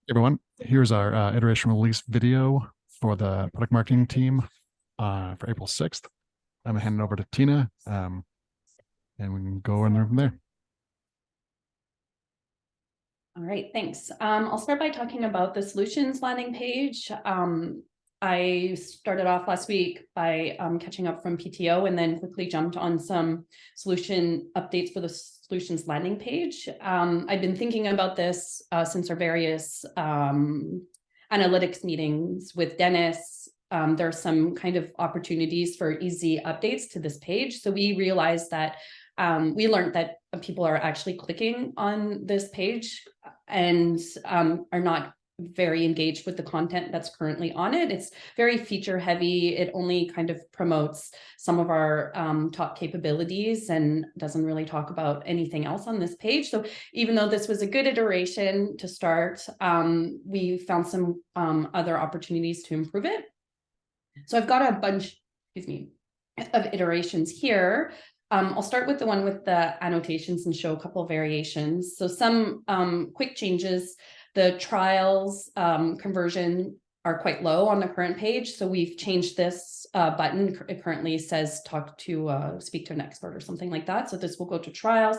Everyone, here's our iteration release video for the product marketing team for April 6th. I'm gonna hand it over to Tina, and we can go in from there. All right, thanks. I'll start by talking about the solutions landing page. I started off last week by catching up from PTO and then quickly jumped on some solution updates for the solutions landing page. I've been thinking about this since our various analytics meetings with Dennis. There are some kind of opportunities for easy updates to this page. So we realized that we learned that people are actually clicking on this page and are not very engaged with the content that's currently on it. It's very feature heavy. It only kind of promotes some of our top capabilities and doesn't really talk about anything else on this page. So even though this was a good iteration to start, we found some other opportunities to improve it. So I've got a bunch, of iterations here. I'll start with the one with the annotations and show a couple of variations. So some quick changes. The trials conversion are quite low on the current page. So we've changed this button. It currently says speak to an expert or something like that. So this will go to trials.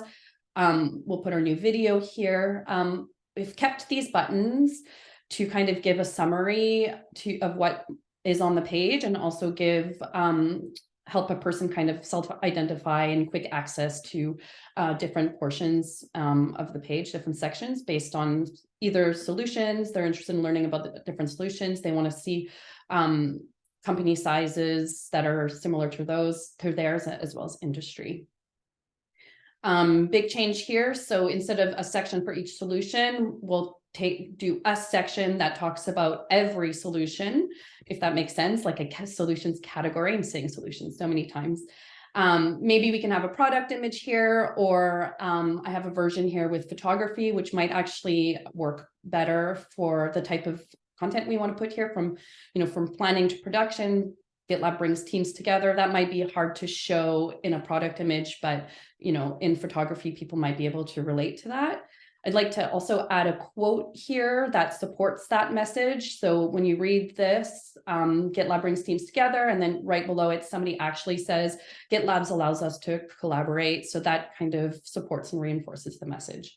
We'll put our new video here. We've kept these buttons to kind of give a summary of what is on the page and also give help a person kind of self-identify and quick access to different portions of the page, different sections based on either solutions. They're interested in learning about the different solutions. They want to see company sizes that are similar to theirs, as well as industry. Big change here. So instead of a section for each solution, we'll do a section that talks about every solution, if that makes sense, like a solutions category. I'm saying solutions so many times. Maybe we can have a product image here, or I have a version here with photography, which might actually work better for the type of content we want to put here from planning to production. GitLab brings teams together. That might be hard to show in a product image, but in photography, people might be able to relate to that. I'd like to also add a quote here that supports that message. So when you read this, GitLab brings teams together, and then right below it, somebody actually says, GitLab allows us to collaborate. So that kind of supports and reinforces the message.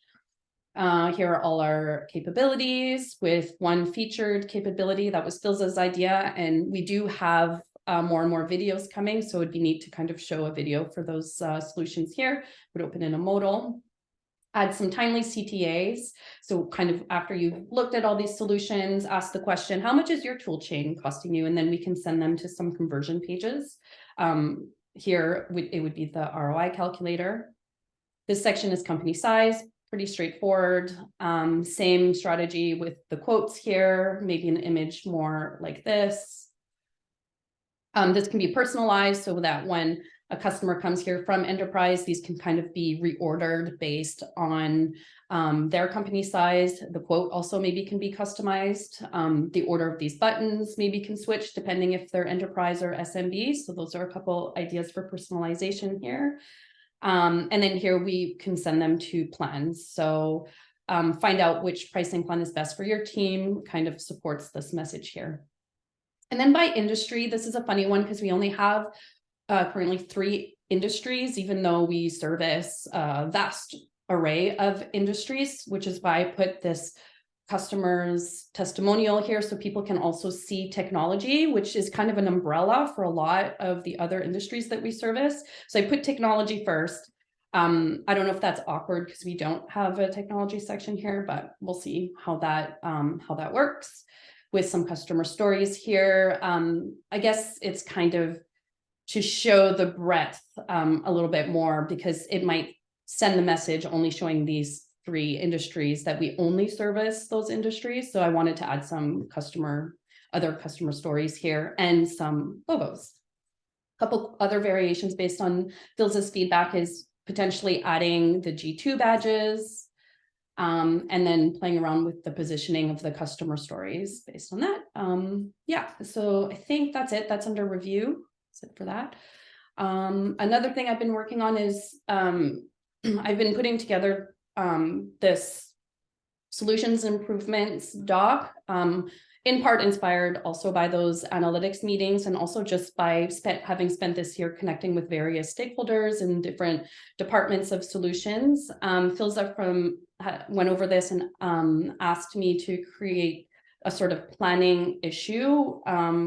Here are all our capabilities with one featured capability that was Phil's idea. And we do have more and more videos coming. So it'd be neat to kind of show a video for those solutions here. Would open in a modal. Add some timely CTAs. So kind of after you've looked at all these solutions, ask the question, how much is your tool chain costing you? And then we can send them to some conversion pages. Here, it would be the ROI calculator. This section is company size, pretty straightforward. Same strategy with the quotes here, maybe an image more like this. This can be personalized so that when a customer comes here from enterprise, these can kind of be reordered based on their company size. The quote also maybe can be customized. The order of these buttons maybe can switch depending if they're enterprise or SMB. So those are a couple ideas for personalization here. And then here we can send them to plans. So find out which pricing plan is best for your team, kind of supports this message here. And then by industry, this is a funny one because we only have currently 3 industries, even though we service a vast array of industries, which is why I put this customer's testimonial here so people can also see technology, which is kind of an umbrella for a lot of the other industries that we service. So I put technology first. I don't know if that's awkward because we don't have a technology section here, but we'll see how that works with some customer stories here. I guess it's kind of to show the breadth a little bit more, because it might send the message only showing these 3 industries that we only service those industries. So I wanted to add some other customer stories here and some logos. A couple other variations based on Phil's feedback is potentially adding the G2 badges, and then playing around with the positioning of the customer stories based on that. Yeah, so I think that's it. That's under review. That's it for that. Another thing I've been working on is I've been putting together this solutions improvements doc, in part inspired also by those analytics meetings, and also just by having spent this year connecting with various stakeholders in different departments of solutions. Philza went over this and asked me to create a sort of planning issue.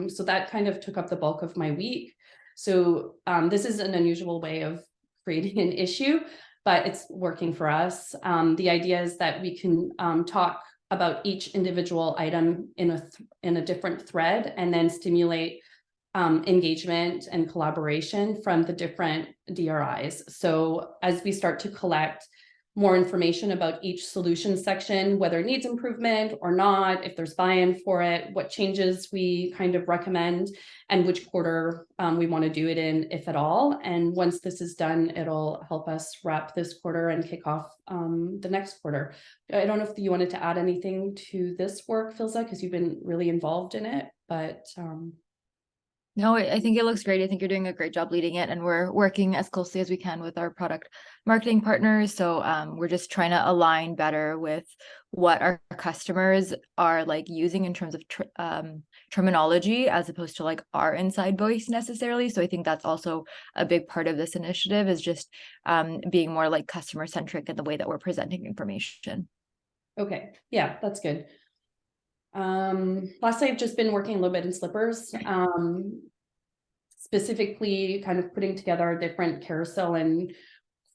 So that kind of took up the bulk of my week. So this is an unusual way of creating an issue, but it's working for us. The idea is that we can talk about each individual item in a different thread, and then stimulate engagement and collaboration from the different DRIs. So as we start to collect more information about each solution section, whether it needs improvement or not, if there's buy-in for it, what changes we kind of recommend, and which quarter we want to do it in, if at all. And once this is done, it'll help us wrap this quarter and kick off the next quarter. I don't know if you wanted to add anything to this work, Philza, because you've been really involved in it, but No, I think it looks great. I think you're doing a great job leading it, and we're working as closely as we can with our product marketing partners. So we're just trying to align better with what our customers are like using in terms of terminology, as opposed to like our inside voice necessarily. So I think that's also a big part of this initiative, is just being more like customer centric in the way that we're presenting information. okay, yeah, that's good. Lastly, I've just been working a little bit in Slippers, specifically kind of putting together different carousel and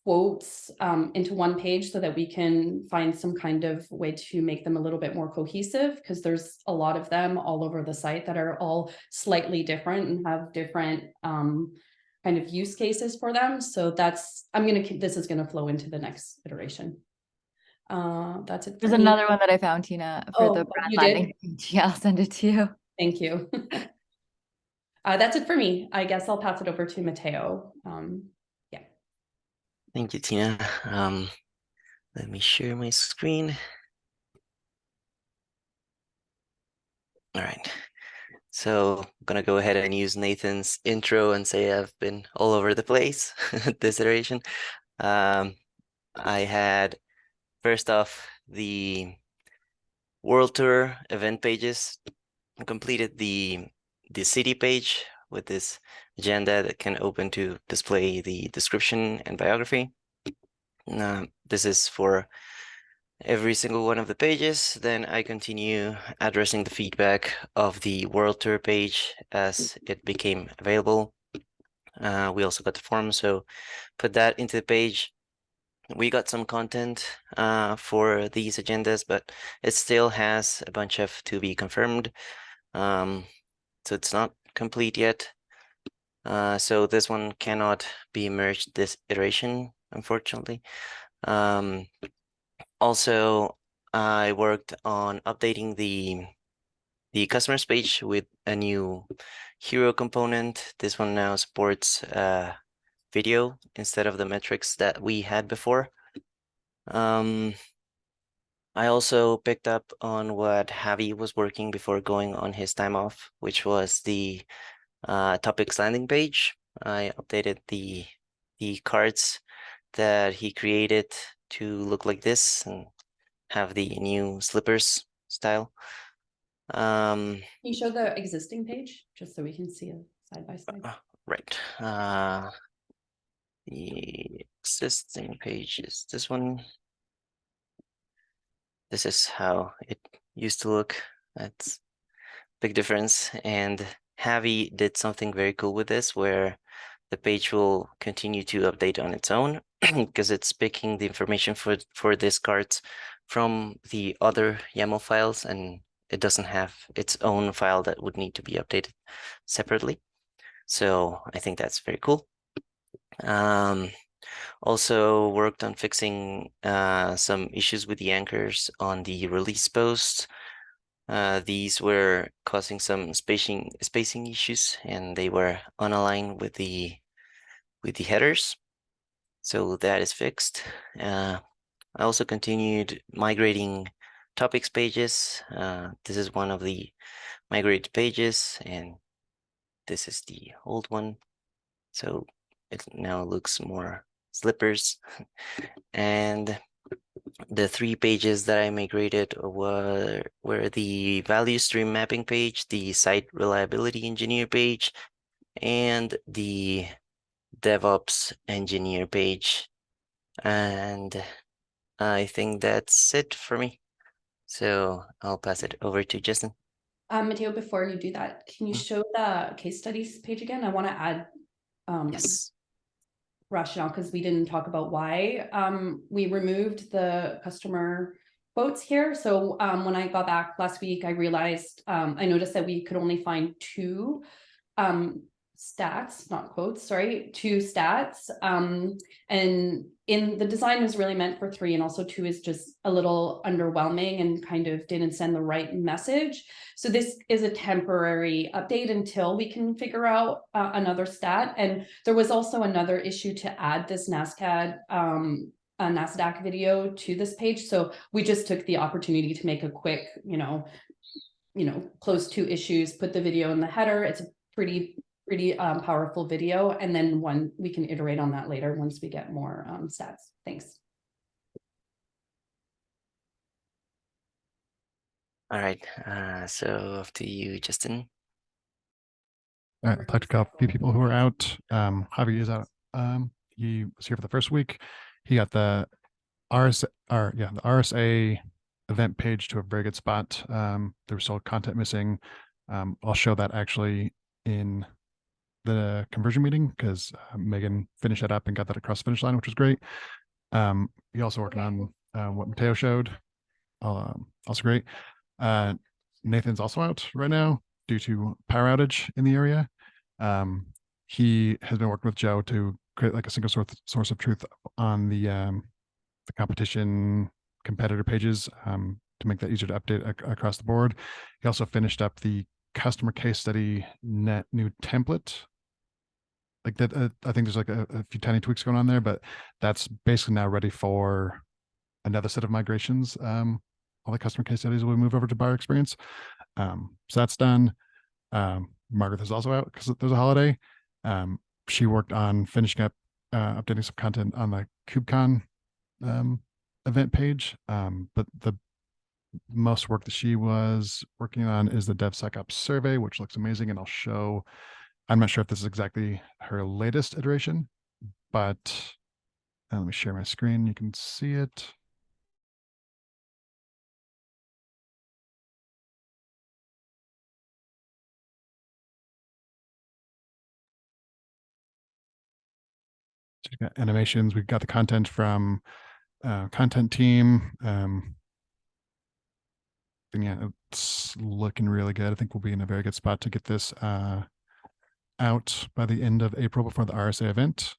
quotes into one page, so that we can find some kind of way to make them a little bit more cohesive, because there's a lot of them all over the site that are all slightly different and have different kind of use cases for them. So this is gonna flow into the next iteration. That's it. There's another one that I found, Tina, for the brand you landing did? page. Yeah, I'll send it to you. Thank you. That's it for me. I guess I'll pass it over to Matteo. Yeah. Thank you, Tina. Let me share my screen. All right. So I'm gonna go ahead and use Nathan's intro and say I've been all over the place this iteration. I had first off the World Tour event pages. I completed the city page with this agenda that can open to display the description and biography. This is for every single one of the pages. Then I continue addressing the feedback of the World Tour page as it became available. We also got the form, so put that into the page. We got some content for these agendas, but it still has a bunch of to be confirmed. So it's not complete yet. So this one cannot be merged this iteration, unfortunately. Also, I worked on updating the customers page with a new hero component. This one now supports video instead of the metrics that we had before. I also picked up on what Javi was working before going on his time off, which was the topics landing page. I updated the cards that he created to look like this and have the new slippers style. Can you show the existing page just so we can see it side by side? Right. The existing page is this one. This is how it used to look. That's big difference. And Javi did something very cool with this, where the page will continue to update on its own because it's picking the information for these cards from the other YAML files, and it doesn't have its own file that would need to be updated separately. So I think that's very cool. Also worked on fixing some issues with the anchors on the release posts. These were causing some spacing issues, and they were unaligned with the headers. So that is fixed. I also continued migrating topics pages. This is one of the migrated pages, and this is the old one. So it now looks more slippers. And the 3 pages that I migrated were the value stream mapping page, the site reliability engineer page, and the DevOps engineer page. And I think that's it for me. So I'll pass it over to Justin. Matteo, before you do that, can you show the case studies page again? I want to add Yes. rationale because we didn't talk about why we removed the customer quotes here. So when I got back last week, I realized I noticed that we could only find two stats, not quotes, sorry, two stats. And in the design was really meant for 3, and also 2 is just a little underwhelming and kind of didn't send the right message. So this is a temporary update until we can figure out another stat. And there was also another issue to add this NASCAD a NASDAQ video to this page. So we just took the opportunity to make a quick, close 2 issues, put the video in the header. It's a pretty powerful video, and then we can iterate on that later once we get more stats. Thanks. All right. So off to you, Justin. All right, I'd like to call a few people who are out. Javi is out. He was here for the first week. He got the the RSA event page to a very good spot. There was still content missing. I'll show that actually in the conversion meeting because Megan finished that up and got that across the finish line, which was great. He also working on what Mateo showed. Also great. Nathan's also out right now due to power outage in the area. He has been working with Joe to create like a single source of truth on the competition competitor pages to make that easier to update across the board. He also finished up the customer case study net new template. Like that, I think there's like a few tiny tweaks going on there, but that's basically now ready for another set of migrations. All the customer case studies will move over to buyer experience. So that's done. Margaret is also out because there's a holiday. She worked on finishing up updating some content on the KubeCon event page. But the most work that she was working on is the DevSecOps survey, which looks amazing. And I'll show, I'm not sure if this is exactly her latest iteration, but let me share my screen. You can see it. So we've got animations. We've got the content from content team. And yeah, it's looking really good. I think we'll be in a very good spot to get this out by the end of April before the RSA event.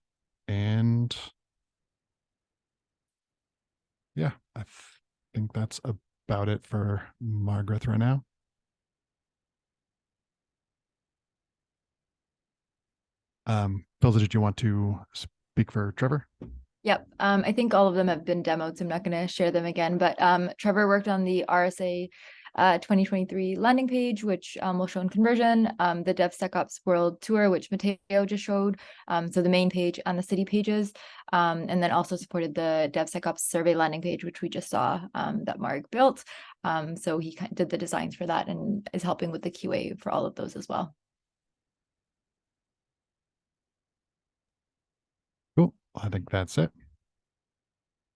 And yeah, I think that's about it for Margaret right now. Phil, did you want to speak for Trevor? Yep. I think all of them have been demoed, so I'm not going to share them again. But Trevor worked on the RSA 2023 landing page, which will show in conversion, the DevSecOps World Tour, which Mateo just showed. So the main page and the city pages, and then also supported the DevSecOps survey landing page, which we just saw that Marg built. So he did the designs for that and is helping with the QA for all of those as well. Cool. I think that's it.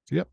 Yep.